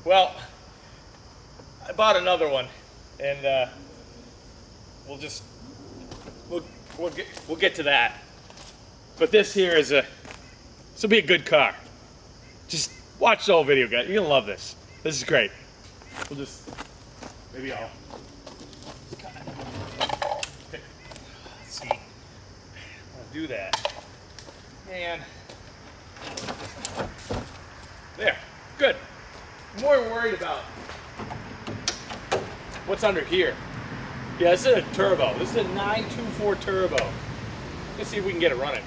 Well, I bought another one, and we'll get to that. But this here is this will be a good car. Just watch the whole video, guys. You're gonna love this. This is great. We'll just maybe I'll. Let's see. I'll do that. And there. Good. I'm more worried about what's under here. Yeah, this is a turbo. This is a 924 turbo. Let's see if we can get it running.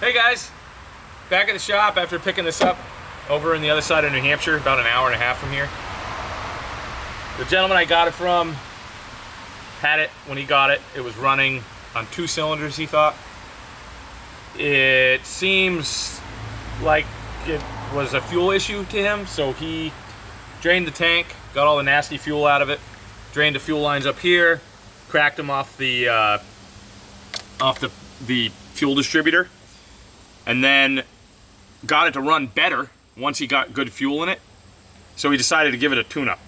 Hey guys, back at the shop after picking this up over in the other side of New Hampshire, about an hour and a half from here. The gentleman I got it from had it when he got it. It was running on 2 cylinders, he thought. It seems like it was a fuel issue to him, so he drained the tank, got all the nasty fuel out of it, drained the fuel lines up here, cracked them off the fuel distributor, and then got it to run better once he got good fuel in it. So he decided to give it a tune-up.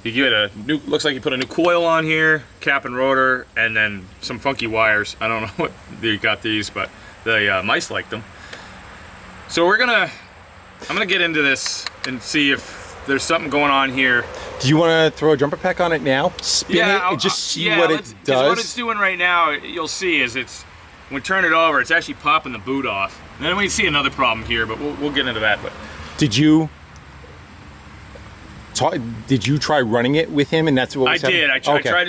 He gave it a new, looks like he put a new coil on here, cap and rotor, and then some funky wires. I don't know what they got these, but the mice liked them. So I'm gonna get into this and see if there's something going on here. Do you want to throw a jumper pack on it now? Spin it and just see what it does? What it's doing right now, you'll see, is when we turn it over, it's actually popping the boot off. And then we see another problem here, but we'll get into that. But did you try running it with him, and that's what was I did. I tried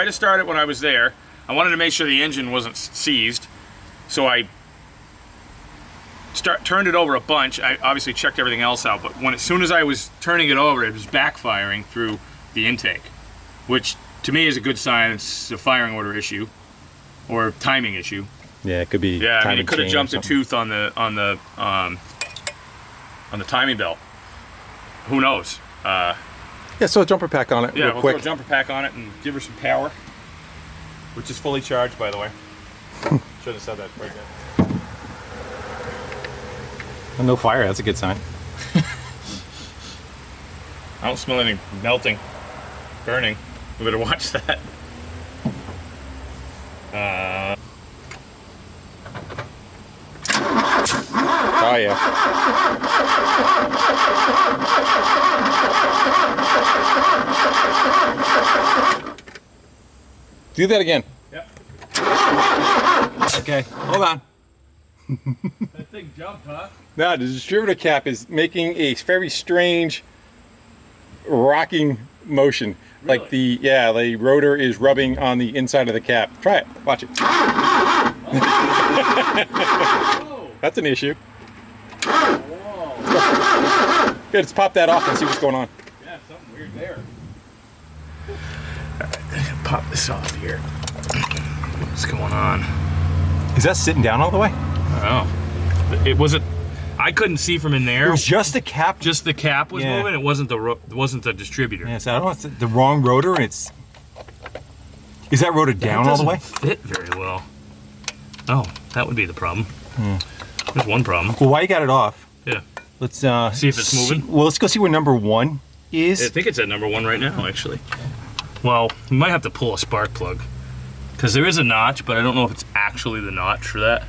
to start it when I was there. I wanted to make sure the engine wasn't seized, so I turned it over a bunch. I obviously checked everything else out, but as soon as I was turning it over, it was backfiring through the intake, which to me is a good sign. It's a firing order issue or timing issue. Yeah, it could be. Yeah, I mean, it could have jumped a tooth on the timing belt. Who knows? Yeah, so a jumper pack on it. Yeah, real we'll quick. throw a jumper pack on it and give her some power, which is fully charged, by the way. Should have said that right now. Well, no fire. That's a good sign. I don't smell any melting, burning. We better watch that. Oh yeah. Do that again. Yep. Okay, hold on. That thing jumped, huh? Now the distributor cap is making a very strange rocking motion. Really? Like the rotor is rubbing on the inside of the cap. Try it. Watch it. Oh. That's an issue. Whoa. Good, let's pop that off and see what's going on. Yeah, something weird there. Pop this off here. What's going on? Is that sitting down all the way? I don't know. It wasn't. I couldn't see from in there. It was just the cap. Just the cap was moving. It wasn't the distributor. Yeah, so I don't know. It's the wrong rotor, and it's. Is that rotor down all the way? Fit very well. Oh, that would be the problem. There's one problem. Well, while you got it off, Yeah. let's See if it's moving. Well, let's go see where number 1 is. I think it's at number 1 right now, actually. Well, we might have to pull a spark plug because there is a notch, but I don't know if it's actually the notch for that.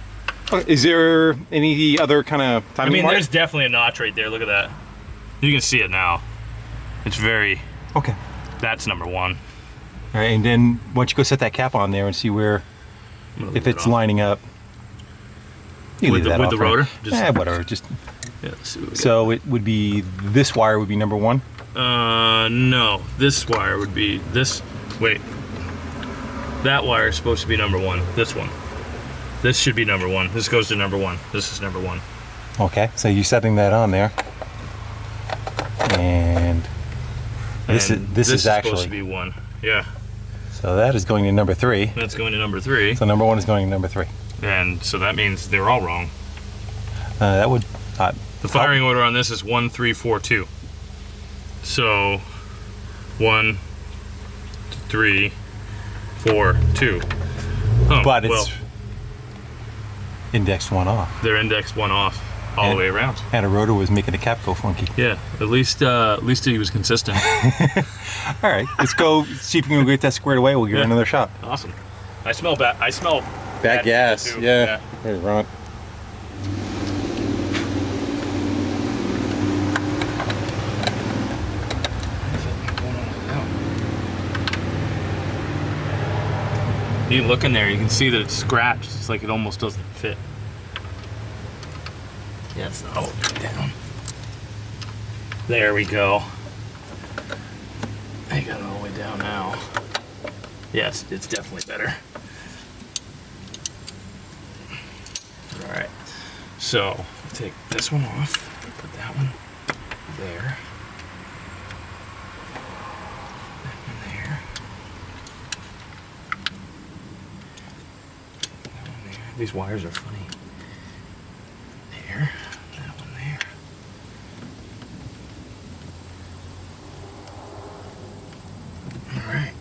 Is there any other kind of timing I mean, mark? there's definitely a notch right there. Look at that. You can see it now. It's very. Okay. That's number 1. All right, and then why don't you go set that cap on there and see where, if it's lining up. You with leave that off, the right? rotor? Yeah, whatever. Just. Yeah, let's see what we So it would be, this wire would be number 1? no. This wire would be this. Wait. That wire is supposed to be number 1. This one. This should be number 1. This goes to number 1. This is number 1. Okay, so you're setting that on there. And this is actually supposed to be 1. Yeah. So that is going to number 3. That's going to number 3. So number 1 is going to number 3. And so that means they're all wrong. That would. The firing order on this is 1342. So 1, 3, 4, 2. But it's indexed 1 off. They're indexed 1 off. all the way around. And a rotor was making the cap go funky. Yeah, at least he was consistent. All right, let's go see if we can get that squared away. We'll give it another shot. Awesome. I smell bad. I smell bad gas. Too. Yeah. There's Ron. You look in there, you can see that it's scratched. It's like it almost doesn't fit. Yes. Oh, down. There we go. I got it all the way down now. Yes, it's definitely better. All right. So take this one off. Put that one there. That one there. That one there. These wires are funny. There. That one there. All right.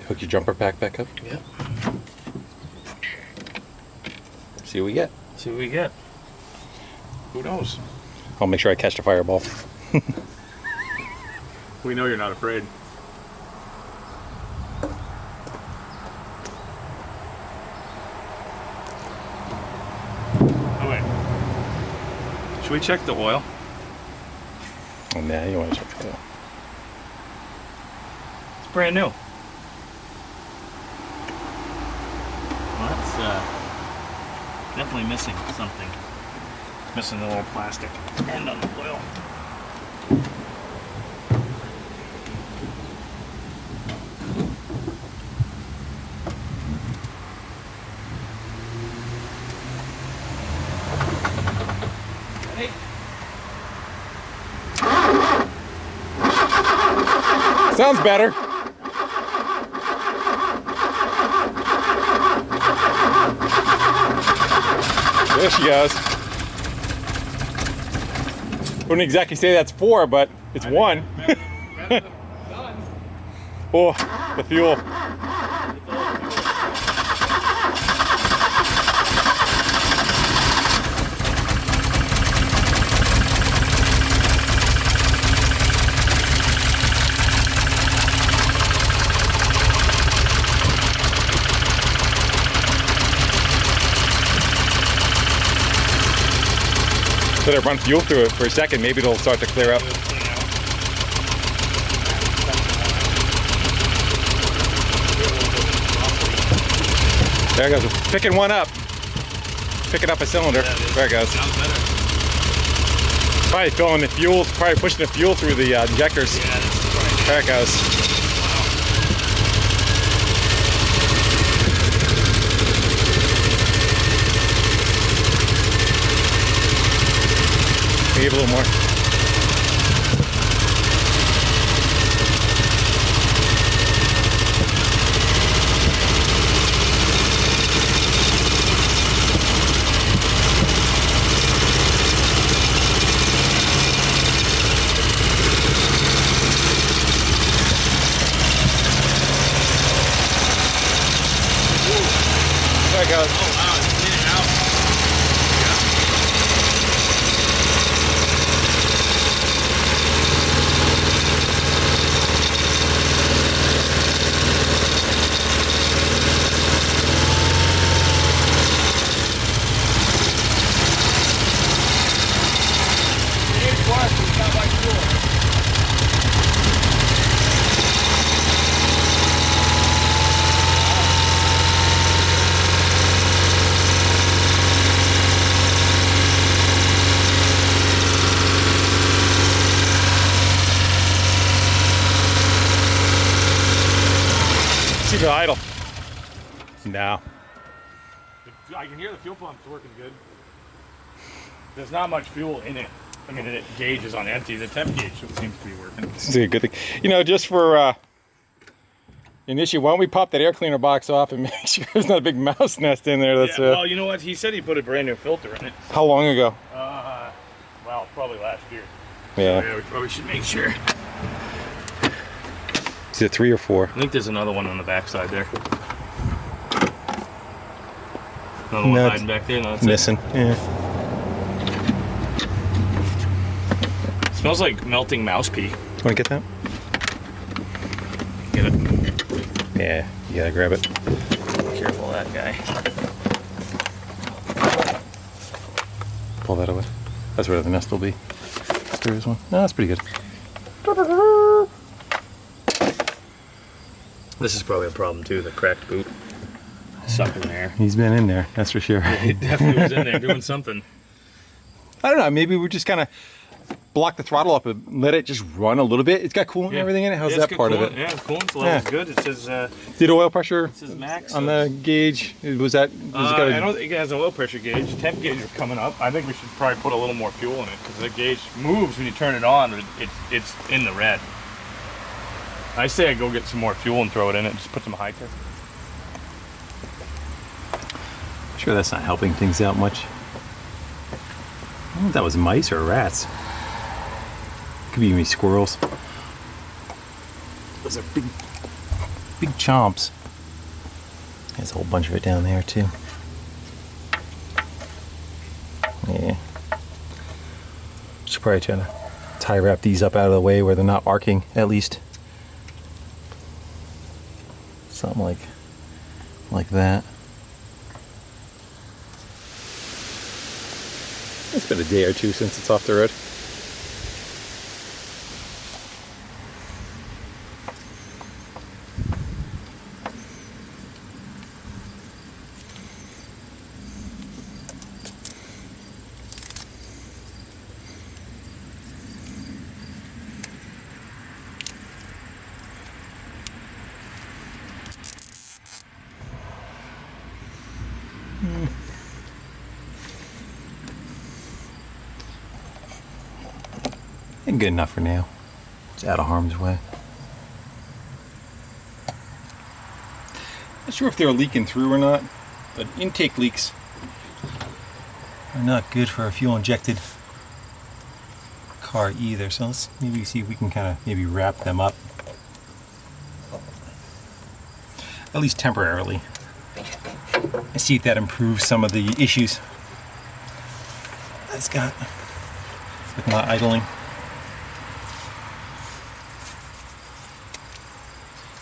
Hook your jumper pack back up. Yep. See what we get. See what we get. Who knows? I'll make sure I catch the fireball. We know you're not afraid. Oh wait. Should we check the oil? Oh, nah, you want to check the oil. It's brand new. Well, that's definitely missing something. It's missing the little plastic end on the oil. Sounds better. There she goes. Wouldn't exactly say that's 4, but it's 1. Oh, the fuel. Let it run fuel through it for a second, maybe it'll start to clear up. There it goes, picking one up. Picking up a cylinder. There it goes. Probably filling the fuel, probably pushing the fuel through the injectors. There it goes. Give a little more. There it goes. Oh wow, it's getting out. See if it'll idle. No. I can hear the fuel pump's working good. There's not much fuel in it. I mean, the gauge is on empty. The temp gauge seems to be working. This is a good thing. You know, just for an issue, why don't we pop that air cleaner box off and make sure there's not a big mouse nest in there? That's well, you know what? He said he put a brand new filter in it. How long ago? Well, probably last year. Yeah. So, yeah, we probably should make sure. Is it 3 or 4? I think there's another one on the backside there. Another one No, hiding back there. No, that's missing. it. Yeah. Smells like melting mouse pee. Want to get that? Get it. Yeah, you gotta grab it. Careful of that guy. Pull that away. That's where the nest will be. There is one. No, that's pretty good. This is probably a problem too, the cracked boot. Sucking there. He's been in there, that's for sure. He definitely was in there doing something. I don't know, maybe we just kind of block the throttle up and let it just run a little bit. It's got coolant and everything in it. How's that part of it? Yeah, coolant level's good. It says Did oil pressure max on the gauge? Was that? I don't think it has an oil pressure gauge. Temp gauge is coming up. I think we should probably put a little more fuel in it because the gauge moves when you turn it on. It's in the red. I say I go get some more fuel and throw it in it. Just put some high test. Sure, that's not helping things out much. I don't know if that was mice or rats. Could be even squirrels. Those are big chomps. There's a whole bunch of it down there too. Yeah. Should probably try to tie wrap these up out of the way where they're not arcing, at least. Something like that. It's been a day or two since it's off the road. And good enough for now. It's out of harm's way. Not sure if they're leaking through or not, but intake leaks are not good for a fuel injected car either. So let's maybe see if we can kind of maybe wrap them up, at least temporarily, and see if that improves some of the issues it's got with not idling.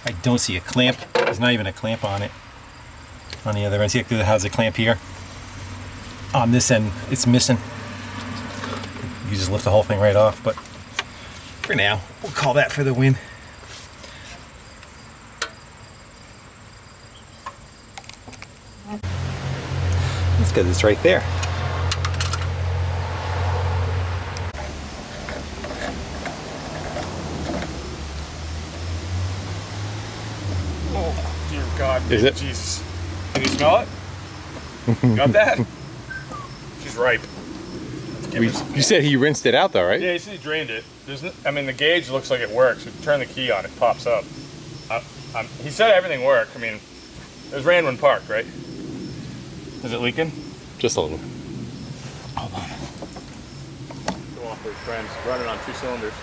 I don't see a clamp. There's not even a clamp on it. On the other end, see, it has a clamp here. On this end, it's missing. You just lift the whole thing right off, but for now, we'll call that for the win. That's because it's right there. Dear God, is it? Jesus. Can you smell it? Got that? She's ripe. You said he rinsed it out though, right? Yeah, he said he drained it. I mean, the gauge looks like it works. If you turn the key on, it pops up. He said everything worked. I mean, it was ran when parked, right? Is it leaking? Just a little. Hold on. Go off with friends. Running on 2 cylinders.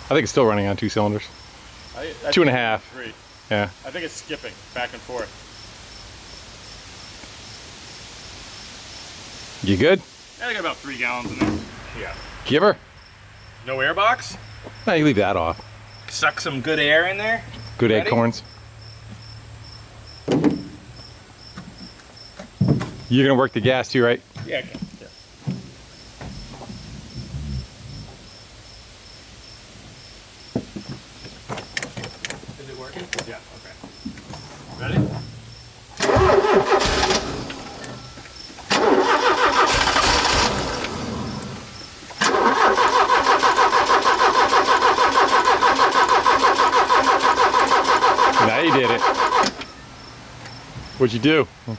I think it's still running on 2 cylinders. I 2.5. 3. Yeah. I think it's skipping back and forth. You good? Yeah, I got about 3 gallons in there. Yeah. Give her. No air box? No, you leave that off. Suck some good air in there. Good Ready? acorns. You're gonna work the gas too, right? Yeah, I can. Yeah. Is it working? Yeah, okay. Ready? Now you did it. What'd you do? Don't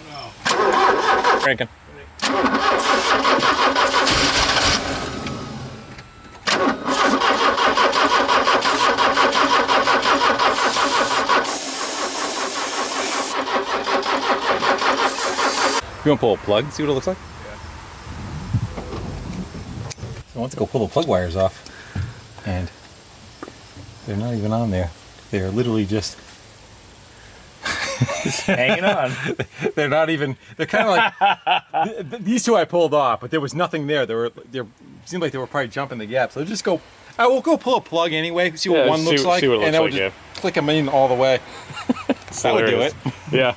know. Cranking. You want to pull a plug and see what it looks like? Yeah. So I want to go pull the plug wires off, and they're not even on there. They're literally just Just hanging on. They're not even. They're kind of like these two I pulled off, but there was nothing there. They seemed like they were probably jumping the gap. So just go. I will go pull a plug anyway, see what one looks like, see what it looks and then like, we'll just click them in all the way. That would do it. Yeah.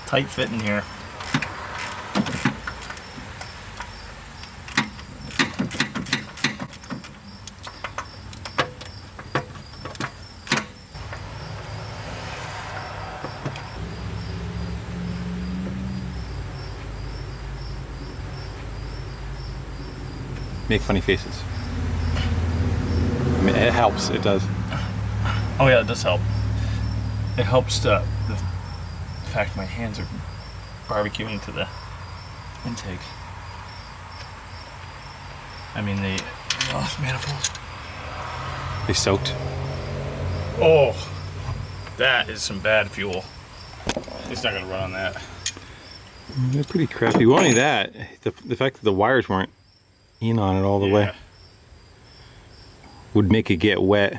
Tight fit in here. Make funny faces. I mean, it helps. It does. Oh yeah, it does help. It helps the fact my hands are barbecuing to the intake. I mean the exhaust manifold. They soaked. Oh, that is some bad fuel. It's not gonna run on that. They're pretty crappy. Well, only that, the fact that the wires weren't in on it all the way would make it get wet,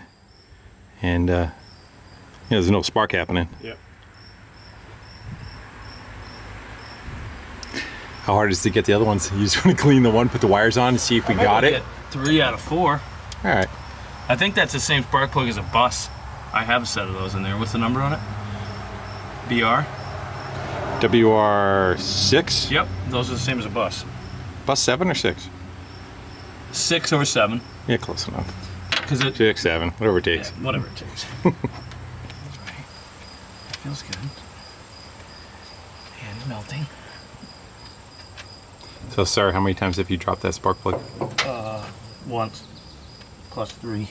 and there's no spark happening. Yep. How hard is it to get the other ones? You just want to clean the one, put the wires on, and see if we got it. 3 out of 4. All right. I think that's the same spark plug as a bus. I have a set of those in there. What's the number on it? BR? WR6? Yep, those are the same as a bus. Bus 7 or 6? 6 or 7. Yeah, close enough. Because it 6, 7, whatever it takes. Yeah, whatever it takes. That's right. That feels good. And melting. So, sir, how many times have you dropped that spark plug? Once. Plus 3.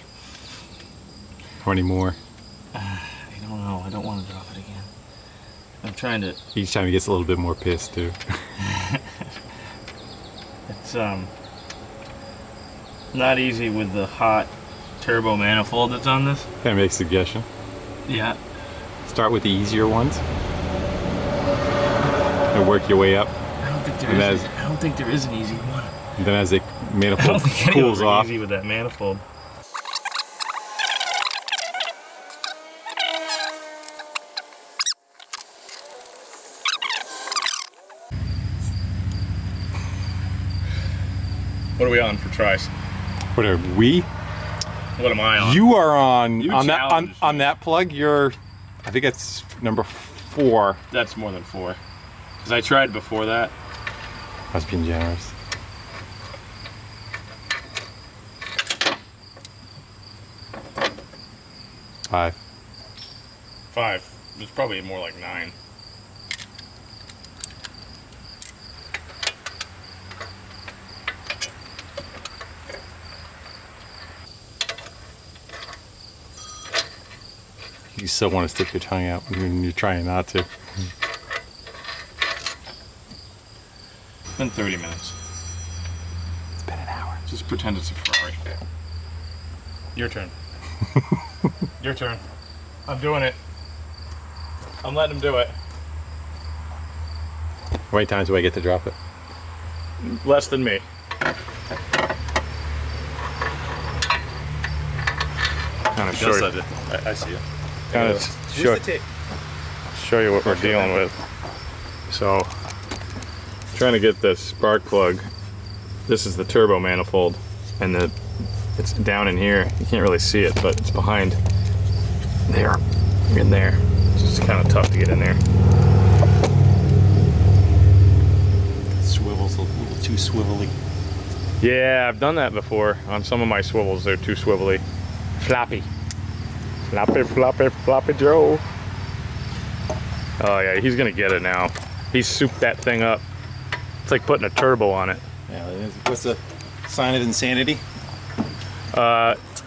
How many more? I don't know. I don't want to drop it again. I'm trying to. Each time he gets a little bit more pissed, too. It's not easy with the hot turbo manifold that's on this. Can I make a suggestion? Yeah. Start with the easier ones and work your way up. I don't think there is an easy one. And then as the I don't manifold think any of cools them are off, easy with that manifold. What are we on for tries? what are we? What am I on? You are on You on that challenged on that plug. You're, I think it's number 4. That's more than 4. Because I tried before that. I was being generous. Five. 5. It's probably more like 9. You still want to stick your tongue out when you're trying not to. It's been 30 minutes. It's been an hour. Just pretend it's a Ferrari. Your turn. Your turn. I'm doing it. I'm letting him do it. How many times do I get to drop it? Less than me. Kind of Just short. let it. I see it. Kind of show you what we're dealing with. So, trying to get the spark plug. This is the turbo manifold, and it's down in here. You can't really see it, but it's behind there, in there. It's just kind of tough to get in there. Swivels a little too swivelly. Yeah, I've done that before on some of my swivels. They're too swivelly. Floppy. Floppy, floppy, floppy Joe. Oh yeah, he's gonna get it now. He's souped that thing up. It's like putting a turbo on it. Yeah, it is. What's the sign of insanity?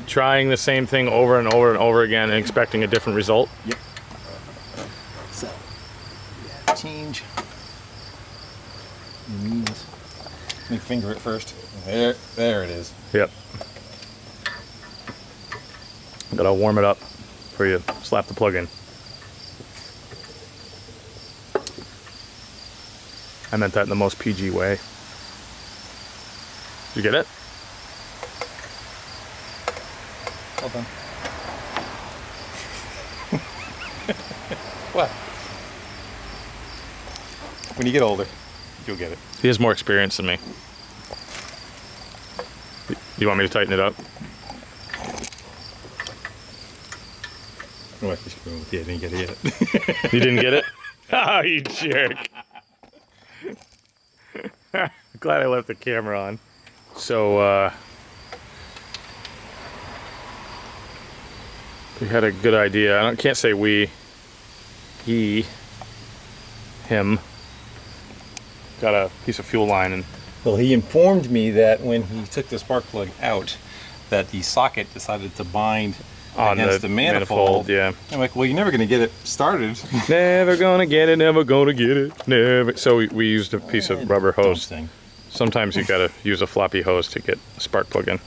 Trying the same thing over and over and over again and expecting a different result. Yep. So, yeah, change. Let me finger it first. There it is. Yep. Gotta warm it up before you slap the plug in. I meant that in the most PG way. You get it? Hold on. What? When you get older, you'll get it. He has more experience than me. You want me to tighten it up? Oh, I didn't get it yet. You didn't get it? Oh, you jerk. Glad I left the camera on. So, we had a good idea. Can't say we. He. Him. Got a piece of fuel line and... Well, he informed me that when he took the spark plug out, that the socket decided to bind on against the manifold. Yeah. I'm like, well, you're never going to get it started. Never gonna get it, never gonna get it, never. So we used a piece of rubber hose. Sometimes you gotta use a floppy hose to get a spark plug in.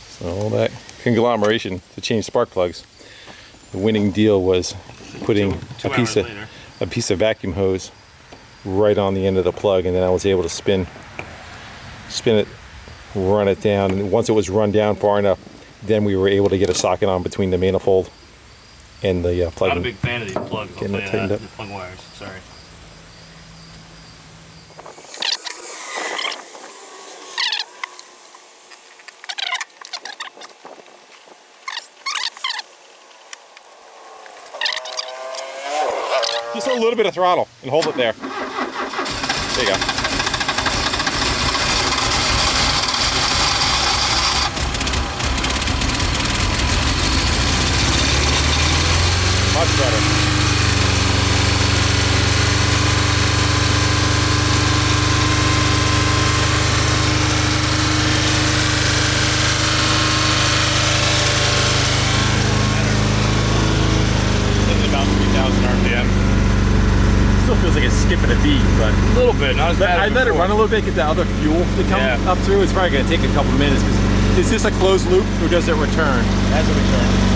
So all that conglomeration to change spark plugs. The winning deal was putting a piece of vacuum hose right on the end of the plug, and then I was able to spin it, run it down, and once it was run down far enough, then we were able to get a socket on between the manifold and the plug. Not a big fan of these plugs. Getting it tightened up. The plug wires. Sorry. Just a little bit of throttle and hold it there. There you go. Much better. This is about 3,000 RPM. Still feels like it's skipping a beat, but A little bit, not as bad I as let it before. run a little bit, get the other fuel to come Yeah. up through. It's probably going to take a couple minutes because is this a closed loop or does it return? That's a return.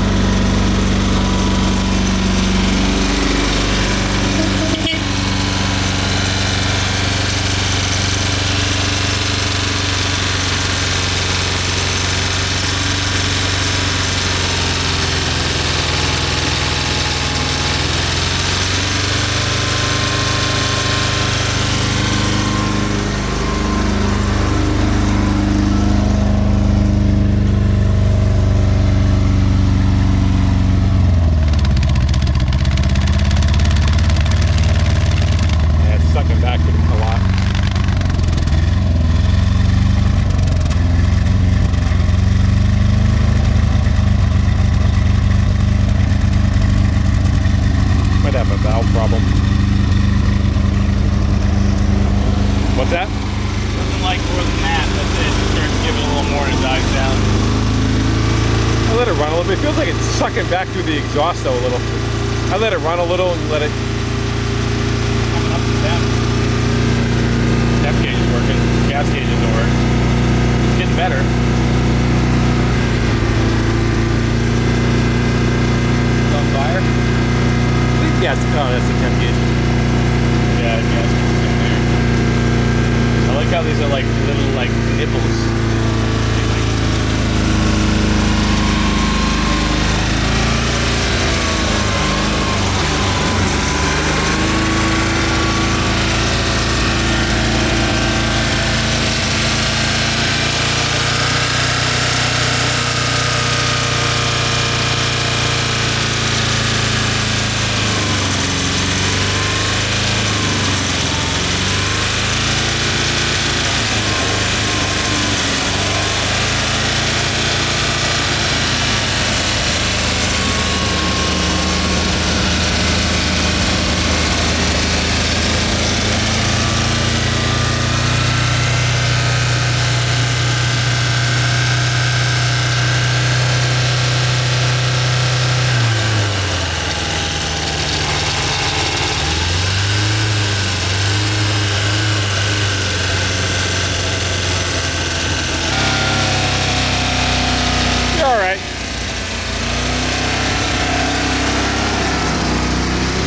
Yeah, it's sucking back a lot. Might have a valve problem. What's that? Nothing like more than that. That's it. You start to give it a little more and it dies down. I let it run a little bit. It feels like it's sucking back through the exhaust though a little. I let it run a little and let it. Coming up and down. Temp gauge is working. Gas gauge isn't working. It's getting better. It's on fire. Yes. Oh, that's the temp gauge. Yeah, gas gauge is in there. I like how these are like little like nipples.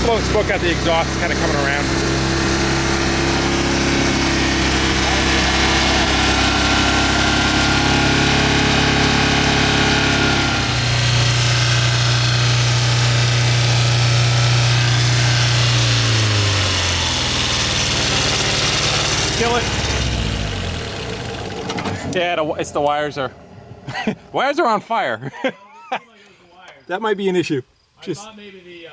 Blowing smoke out the exhaust, kind of coming around. kill it. Yeah, it's the wires are. Wires are on fire. That might be an issue. I thought maybe the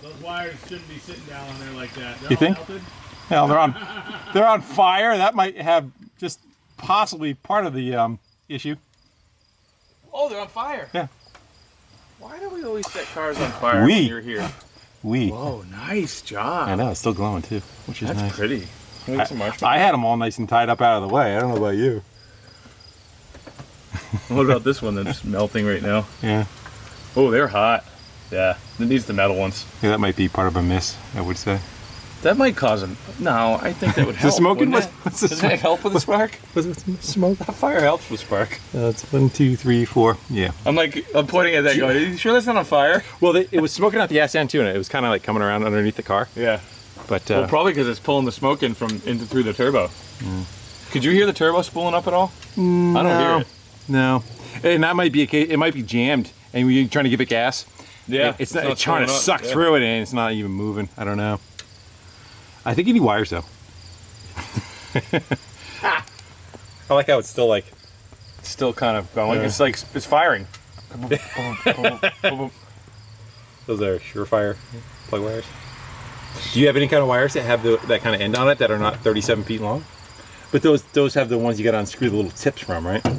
those wires shouldn't be sitting down on there like that. You think? Melted? Hell, they're on fire. That might have just possibly part of the issue. Oh, they're on fire. Yeah. Why do we always set cars on fire when you're here? Whoa, nice job. I know, it's still glowing too, which is That's nice. pretty. Can we get some I marshmallows? had them all nice and tied up out of the way. I don't know about you. What about this one that's melting right now? Yeah. Oh, they're hot. Yeah, it needs the metal ones. Yeah, that might be part of a miss, I would say. That might cause a... No, I think that would help. The smoking? Wouldn't it? Doesn't that help with a spark? Was it smoke? A fire helps with spark. It's 1, 2, 3, 4. Yeah. I'm pointing at that going, are you sure that's not on fire? Well, it was smoking out the ass end too, and it was kind of like coming around underneath the car. Yeah. But Well, probably because it's pulling the smoke in through the turbo. Could you hear the turbo spooling up at all? I don't hear it. No. And that might be a case, it might be jammed, and you're trying to give it gas. Yeah. It's trying to suck through it, and it's not even moving. I don't know. I think you need wires though. I like how it's still like, Still kind of going. It's like, it's firing. those are surefire plug wires. Do you have any kind of wires that have that kind of end on it that are not 37 feet long? But those have the ones you got to unscrew the little tips from, right? I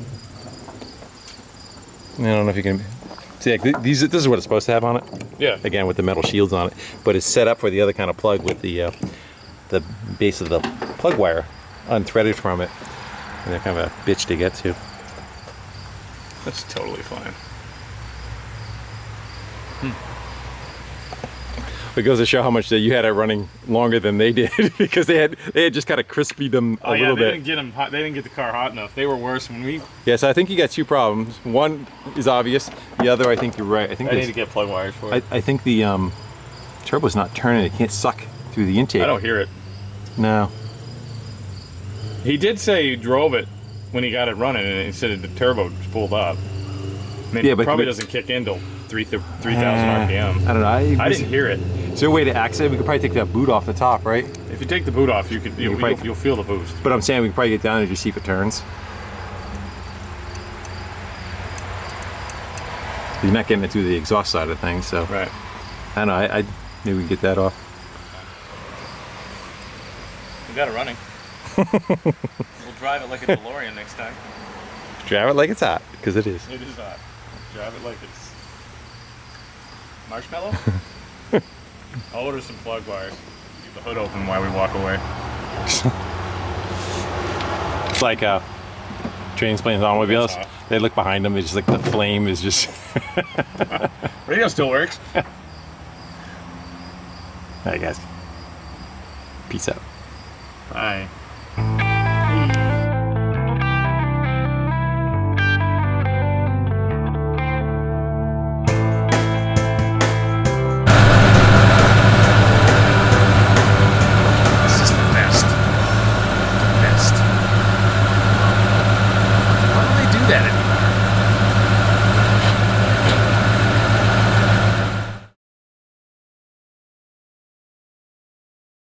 don't know if you can see. Like, this is what it's supposed to have on it. Yeah. Again, with the metal shields on it, but it's set up for the other kind of plug with the base of the plug wire unthreaded from it, and they're kind of a bitch to get to. That's totally fine. It goes to show how much that you had it running longer than they did because they had just kind of crispied them a little bit. Didn't get them hot. They didn't get the car hot enough. They were worse when we. Yeah, so I think you got two problems. One is obvious. The other, I think you're right. I need to get plug wires for it. I think the turbo's not turning. It can't suck through the intake. I don't hear it. No. He did say he drove it when he got it running, and he said the turbo spooled up. I mean, Yeah, it but probably doesn't kick in till 3,000 RPM. I don't know. I didn't hear it. Is there a way to access it? We could probably take that boot off the top, right? If you take the boot off, you'll feel the boost. But I'm saying we can probably get down and just see if it turns. You're not getting it through the exhaust side of things, so. Right. I don't know. I maybe we can get that off. We got it running. We'll drive it like a DeLorean next time. Drive it like it's hot, because it is. It is hot. Drive it like it's marshmallow. I'll order some plug wires. Keep the hood open while we walk away. It's like trains, planes, automobiles. That's They look behind them. It's just like the flame is just. Radio still works. All right, guys. Peace out. Bye.